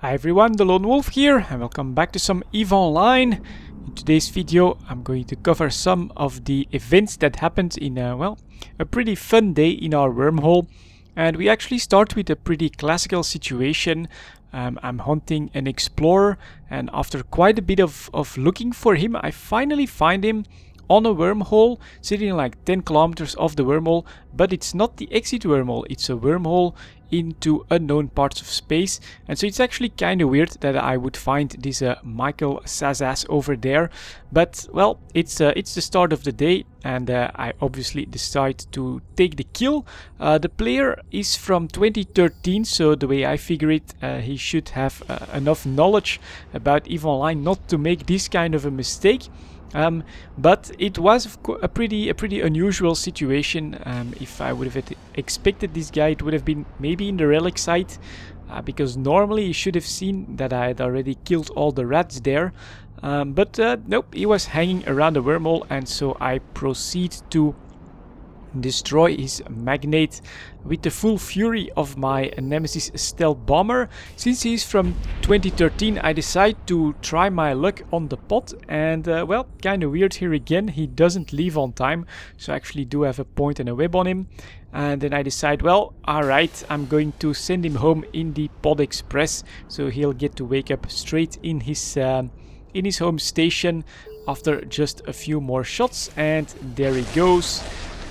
Hi everyone, the Lone Wolf here, and welcome back to some EVE Online. In today's video, I'm going to cover some of the events that happened in a pretty fun day in our wormhole. And we actually start with a pretty classical situation. I'm hunting an explorer, and after quite a bit of looking for him, I finally find him on a wormhole, sitting like 10 kilometers off the wormhole, but it's not the exit wormhole, it's a wormhole into unknown parts of space. And so it's actually kind of weird that I would find this Michael Sazas over there, but well, it's the start of the day, and I obviously decide to take the kill. The player is from 2013, so the way I figure it, he should have enough knowledge about EVE Online not to make this kind of a mistake. But it was a pretty unusual situation. If I would have expected this guy, it would have been maybe in the relic site, because normally he should have seen that I had already killed all the rats there. But nope, he was hanging around the wormhole, and so I proceed to destroy his magnet with the full fury of my Nemesis stealth bomber. Since he's from 2013, I decide to try my luck on the pot, and well, kind of weird here again, he doesn't leave on time, so I actually do have a point and a web on him. And then I decide, well, alright, I'm going to send him home in the Pod Express, so he'll get to wake up straight in his home station after just a few more shots. And there he goes.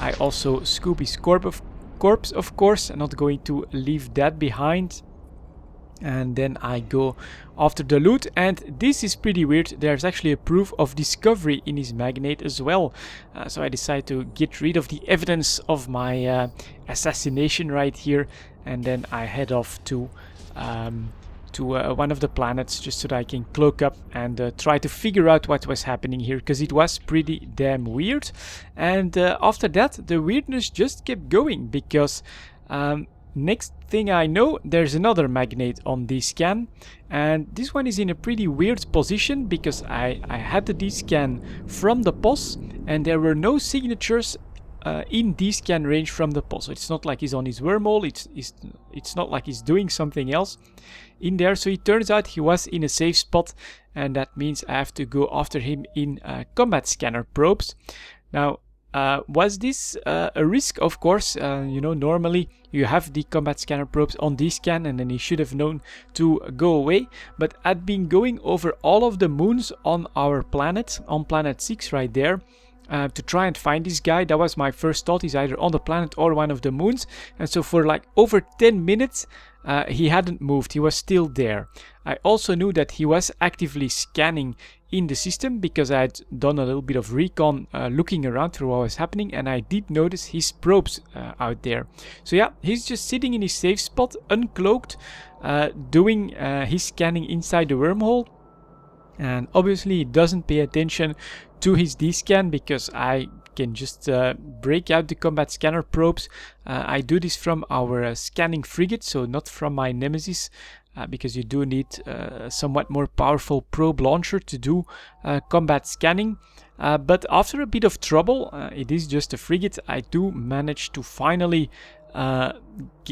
I also scoop his corpse, of course. I'm not going to leave that behind. And then I go after the loot, and this is pretty weird. There's actually a proof of discovery in his magnet as well. So I decide to get rid of the evidence of my assassination right here, and then I head off to one of the planets just so that I can cloak up and try to figure out what was happening here, because it was pretty damn weird. And after that, the weirdness just kept going, because next thing I know, there's another magnet on the scan, and this one is in a pretty weird position because I had the D-scan from the POS and there were no signatures in D-scan range from the POS. So it's not like he's on his wormhole, it's not like he's doing something else in there. So it turns out he was in a safe spot, and that means I have to go after him in combat scanner probes. Now, was this a risk? Of course, you know, normally you have the combat scanner probes on D-scan and then he should have known to go away. But I'd been going over all of the moons on our planet, on planet 6 right there, to try and find this guy. That was my first thought. He's either on the planet or one of the moons. And so for like over 10 minutes, he hadn't moved. He was still there. I also knew that he was actively scanning in the system because I had done a little bit of recon looking around through what was happening, and I did notice his probes out there. So yeah, he's just sitting in his safe spot, uncloaked, doing his scanning inside the wormhole. And obviously he doesn't pay attention to his D-scan because I can just break out the combat scanner probes. I do this from our scanning frigate, so not from my Nemesis, because you do need a somewhat more powerful probe launcher to do combat scanning. But after a bit of trouble, it is just a frigate, I do manage to finally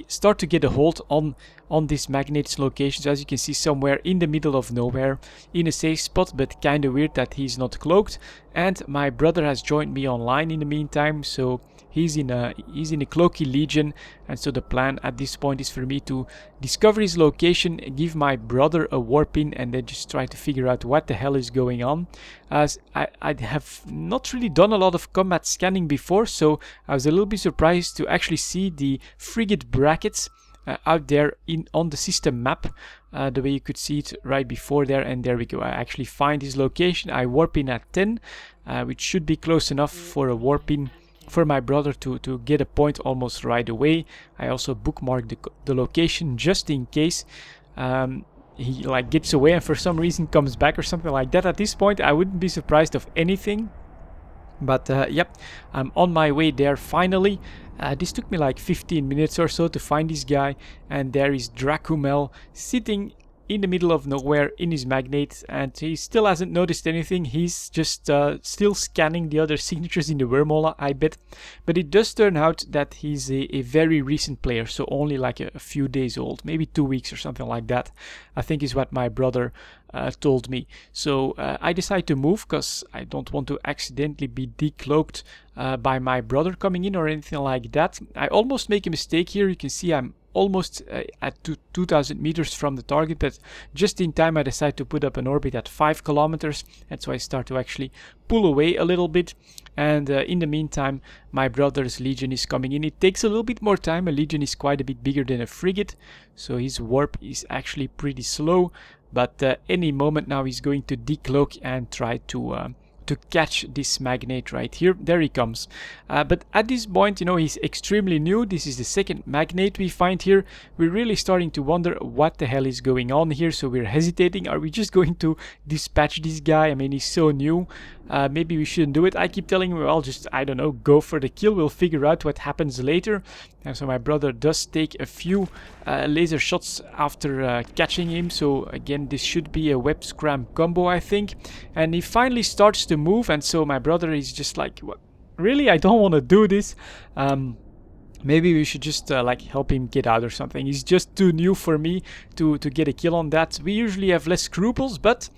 start to get a hold on this magnet's location. So as you can see, somewhere in the middle of nowhere, in a safe spot, but kind of weird that he's not cloaked. And my brother has joined me online in the meantime, so he's in a cloaky legion. And so the plan at this point is for me to discover his location, give my brother a warp in, and then just try to figure out what the hell is going on. As I have not really done a lot of combat scanning before, so I was a little bit surprised to actually see the frigate brackets out there on the system map, the way you could see it right before there. And there we go, I actually find his location. I warp in at 10, which should be close enough for a warp in for my brother to get a point almost right away. I also bookmarked the location just in case he like gets away and for some reason comes back or something like that. At this point I wouldn't be surprised of anything. But yep, I'm on my way there finally. This took me like 15 minutes or so to find this guy, and there is Dracumel sitting in the middle of nowhere in his magnate, and he still hasn't noticed anything. He's just still scanning the other signatures in the wormhole, I bet. But it does turn out that he's a very recent player, so only like a few days old, maybe 2 weeks or something like that, I think is what my brother told me. So I decided to move because I don't want to accidentally be decloaked by my brother coming in or anything like that. I almost make a mistake here. You can see I'm almost at 2,000 meters from the target, but just in time I decide to put up an orbit at 5 kilometers, and so I start to actually pull away a little bit. And in the meantime, my brother's Legion is coming in. It takes a little bit more time. A Legion is quite a bit bigger than a frigate, so his warp is actually pretty slow, but any moment now he's going to decloak and try to catch this magnate right here. There he comes. But at this point, you know, he's extremely new. This is the second magnate we find here. We're really starting to wonder what the hell is going on here, so we're hesitating. Are we just going to dispatch this guy? I mean, he's so new. Maybe we shouldn't do it. I keep telling him, well, just, I don't know, go for the kill. We'll figure out what happens later. And so my brother does take a few laser shots after catching him. So again, this should be a web scram combo, I think. And he finally starts to move. And so my brother is just like, what? Really? I don't want to do this. Maybe we should just like help him get out or something. He's just too new for me to get a kill on that. We usually have less scruples, but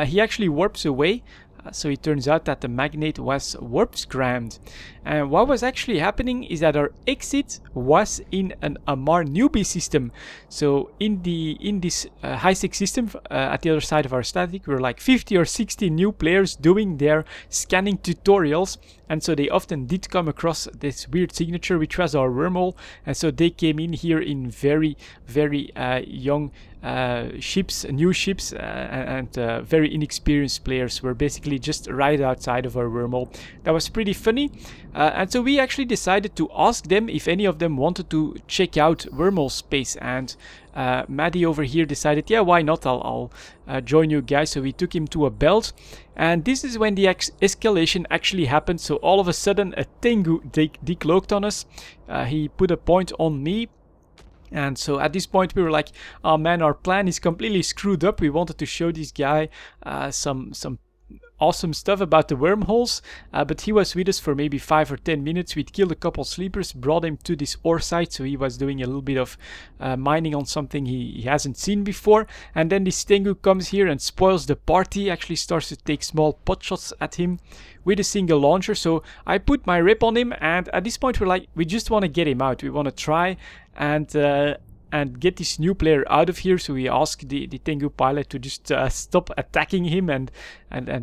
he actually warps away. So it turns out that the magnate was warp scrammed. And what was actually happening is that our exit was in an Amar newbie system. So in this high-sec system at the other side of our static, we're like 50 or 60 new players doing their scanning tutorials. And so they often did come across this weird signature, which was our wormhole. And so they came in here in very, very young ships, new ships, and very inexperienced players were basically just right outside of our wormhole. That was pretty funny. And so we actually decided to ask them if any of them wanted to check out wormhole space. And Maddie over here decided, yeah, why not? I'll join you guys. So we took him to a belt. And this is when the escalation actually happened. So all of a sudden, a Tengu decloaked on us. He put a point on me. And so at this point we were like, oh man, our plan is completely screwed up. We wanted to show this guy some awesome stuff about the wormholes, but he was with us for maybe 5 or 10 minutes. We'd killed a couple sleepers, brought him to this ore site, so he was doing a little bit of mining on something he hasn't seen before. And then this Tengu comes here and spoils the party, actually starts to take small pot shots at him with a single launcher. So I put my rep on him, and at this point we're like, we just want to get him out. We want to try and get this new player out of here. So we ask the Tengu pilot to just stop attacking him and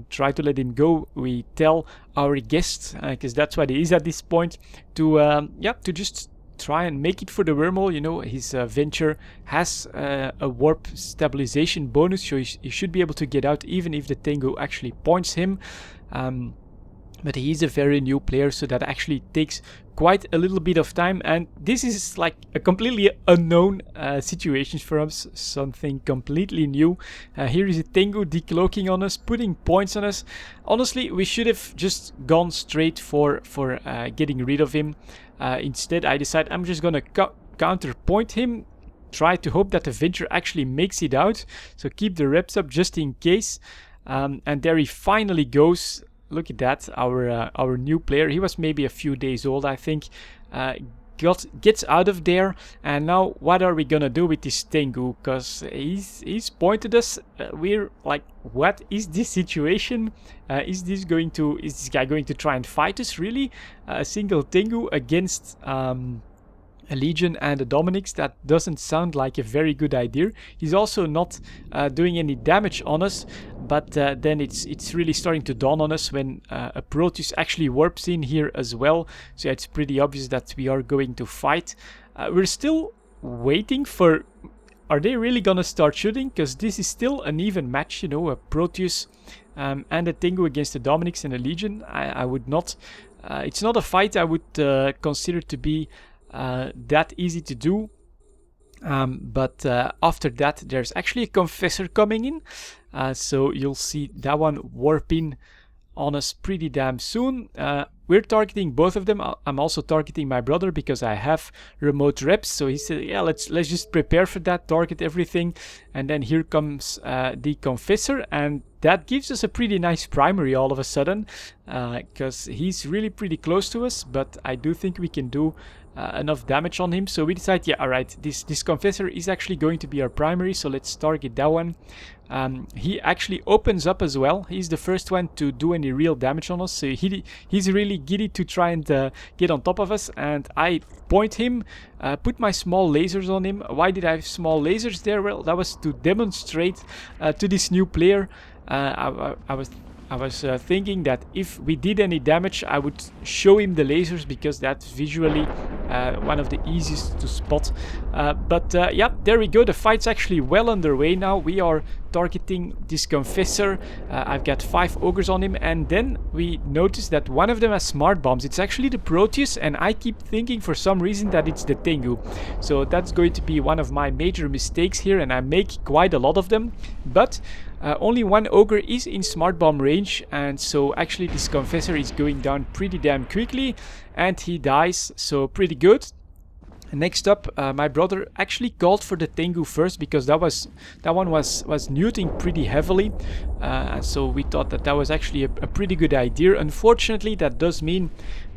try to let him go. We tell our guests, because that's what he is at this point, to just try and make it for the wormhole. You know, his venture has a warp stabilization bonus, so he should be able to get out even if the Tengu actually points him. But he's a very new player, so that actually takes quite a little bit of time. And this is like a completely unknown situation for us, something completely new. Here is a Tengu decloaking on us, putting points on us. Honestly, we should have just gone straight for getting rid of him. Instead, I decided I'm just gonna counterpoint him, try to hope that the venture actually makes it out. So keep the reps up just in case. And there he finally goes. Look at that, our new player. He was maybe a few days old, I think. Gets out of there, and now what are we gonna do with this Tengu? Because he's pointed us. We're like, what is this situation? Is this guy going to try and fight us? Really, a single Tengu against a Legion and a Dominix? That doesn't sound like a very good idea. He's also not doing any damage on us, but then it's really starting to dawn on us when a Proteus actually warps in here as well. So yeah, it's pretty obvious that we are going to fight. We're still waiting for... Are they really gonna start shooting? Because this is still an even match, you know, a Proteus and a Tengu against a Dominix and a Legion. I would not... it's not a fight I would consider to be that easy to do, but after that there's actually a Confessor coming in, so you'll see that one warp in on us pretty damn soon. we're targeting both of them. I'm also targeting my brother because I have remote reps. So he said, yeah, let's just prepare for that, target everything. And then here comes the Confessor, and that gives us a pretty nice primary all of a sudden, because he's really pretty close to us, but I do think we can do enough damage on him. So we decide, yeah, alright, this Confessor is actually going to be our primary, so let's target that one. He actually opens up as well. He's the first one to do any real damage on us, so he's really giddy to try and get on top of us, and I point him, put my small lasers on him. Why did I have small lasers there? Well, that was to demonstrate to this new player. I was thinking that if we did any damage, I would show him the lasers, because that's visually one of the easiest to spot. Yeah, there we go. The fight's actually well underway now. We are targeting this Confessor. I've got 5 ogres on him, and then we notice that one of them has smart bombs. It's actually the Proteus, and I keep thinking for some reason that it's the Tengu. So that's going to be one of my major mistakes here, and I make quite a lot of them. But only one ogre is in smart bomb range, and so actually this Confessor is going down pretty damn quickly, and he dies, so pretty good. Next up, my brother actually called for the Tengu first, because that one was neuting pretty heavily, so we thought that was actually a pretty good idea. Unfortunately, that does mean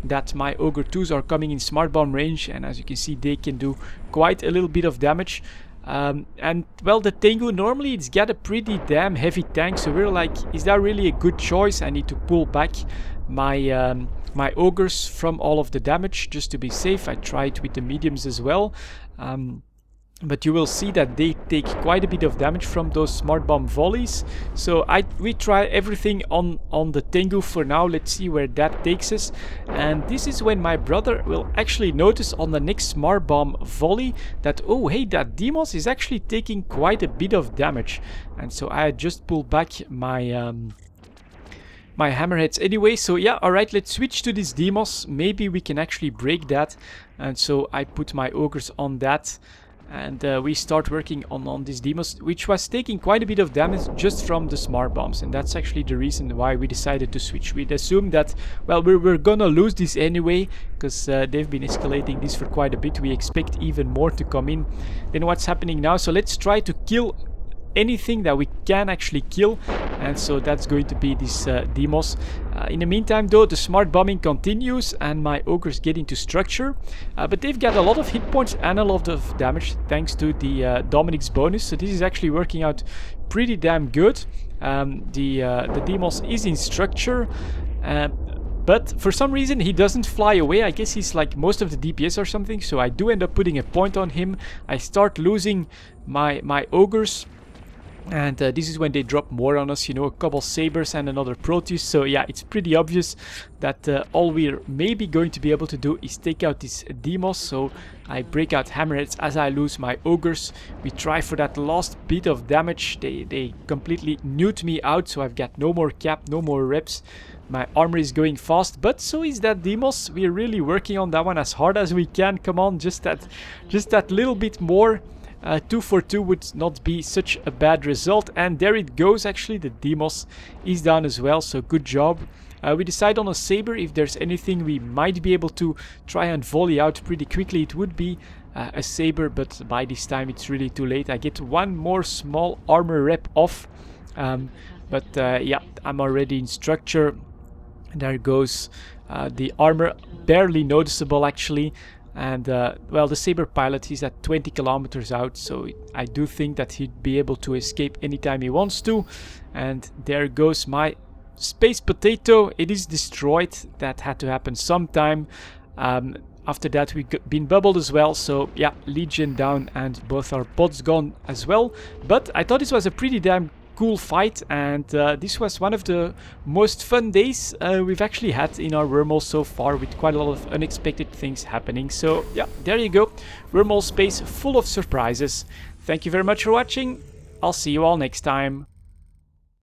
that my Ogre 2s are coming in smart bomb range, and as you can see, they can do quite a little bit of damage. And well, the Tengu, normally it's got a pretty damn heavy tank, so we're like, is that really a good choice? I need to pull back my my ogres from all of the damage just to be safe. I tried with the mediums as well, but you will see that they take quite a bit of damage from those smart bomb volleys. So we try everything on the Tengu for now. Let's see where that takes us. And this is when my brother will actually notice on the next smart bomb volley that, oh hey, that Demos is actually taking quite a bit of damage. And so I just pulled back my my hammerheads anyway. So yeah, alright, let's switch to this Demos. Maybe we can actually break that. And so I put my ogres on that, and we start working on this Demos, which was taking quite a bit of damage just from the smart bombs, and that's actually the reason why we decided to switch. We'd assumed that, well, we're gonna lose this anyway, because they've been escalating this for quite a bit. We expect even more to come in than what's happening now, so let's try to kill anything that we can actually kill, and so that's going to be this Demos. In the meantime though, the smart bombing continues and my ogres get into structure, but they've got a lot of hit points and a lot of damage thanks to the Dominic's bonus, so this is actually working out pretty damn good. The Demos is in structure, but for some reason he doesn't fly away. I guess he's like most of the DPS or something, so I do end up putting a point on him. I start losing my ogres, and this is when they drop more on us, you know, a couple sabers and another Proteus. So yeah, it's pretty obvious that all we're maybe going to be able to do is take out this Demos. So I break out hammerheads as I lose my ogres. We try for that last bit of damage. They completely newt me out, so I've got no more cap, no more reps. My armor is going fast, but so is that Demos. We're really working on that one as hard as we can. Come on, just that little bit more. 2 for 2 would not be such a bad result, and there it goes. Actually, the Demos is down as well, so good job. We decide on a saber. If there's anything we might be able to try and volley out pretty quickly, it would be a saber, but by this time it's really too late. I get one more small armor rep off, yeah, I'm already in structure. There goes the armor, barely noticeable actually. And well, the saber pilot, he's at 20 kilometers out, so I do think that he'd be able to escape anytime he wants to. And there goes my space potato. It is destroyed. That had to happen sometime. After that we've been bubbled as well, so yeah, Legion down and both our pods gone as well. But I thought this was a pretty damn cool fight, and this was one of the most fun days we've actually had in our wormhole so far, with quite a lot of unexpected things happening. So yeah, there you go, wormhole space full of surprises. Thank you very much for watching. I'll see you all next time.